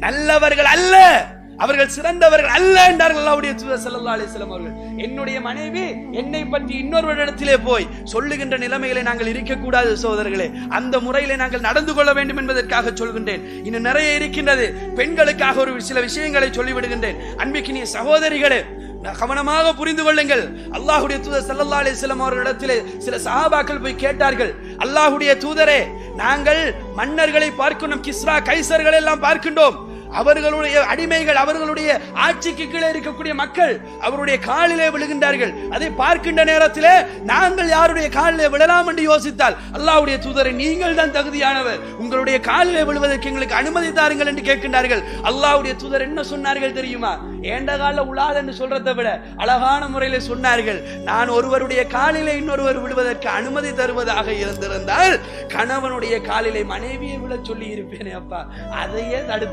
நல்லவர்கள் அல்ல, அவர்கள் சிறந்தவர்கள் அல்ல என்றார்கள் அல்லாஹ்வுடைய தூதர் ஸல்லல்லாஹு அலைஹி வஸல்லம் அவர்கள். என்னுடைய மனைவி என்னை பற்றி இன்னொருவரிடத்திலே போய் சொல்லுகின்ற நிலைமைகளை நாங்கள் இருக்கக்கூடாது சகோதரர்களே. அந்த முறையிலே நாங்கள் நடந்து கொள்ள வேண்டும் என்பதற்காக சொல்கின்றேன். இன்னும் நிறைய இருக்கின்றது. பெண்களுக்காக ஒரு சில விஷயங்களை சொல்லிவிடுகின்றேன். அன்பிக்கினிய சகோதரிகளே, கவனமாக புரிந்து கொள்ளுங்கள். அல்லாஹ்வுடைய தூதர் ஸல்லல்லாஹு அலைஹி வஸல்லம் அவர்களிடத்திலே சில சஹாபாக்கள் போய் கேட்டார்கள், அல்லாஹ்வுடைய தூதரே, நாங்கள் மன்னர்களை பார்க்கணும், கிஸ்ரா கைசர்கள் எல்லாம் பார்க்கின்றோம், அவர்களுடைய அடிமைகள், அவர்களுடைய ஆட்சிக்கு கீழே இருக்கக்கூடிய மக்கள் அவருடைய காலிலே விழுகின்றார்கள். அதை பார்க்கின்ற நேரத்திலே நாங்கள் யாருடைய காலிலே விழலாம் என்று யோசித்தால், அல்லாஹ்வுடைய தூதரை, நீங்கள் தான் தகுதியானவர், உங்களுடைய காலிலே விழுவதற்கு எங்களுக்கு அனுமதி தாருங்கள் என்று கேட்கின்றார்கள். அல்லாஹ்வுடைய தூதர் என்ன சொன்னார்கள் தெரியுமா? ஏண்ட கால உலாது என்று சொல்றதை விட அழகான முறையில சொன்னார்கள், நான் ஒருவருடைய காலிலே இன்னொருவர் விழுவதற்கு அனுமதி தருவதாக இருந்திருந்தால் கணவனுடைய காலிலே மனைவியை விழ சொல்லி இருப்பேனே அப்பா, அதையே தடுத்து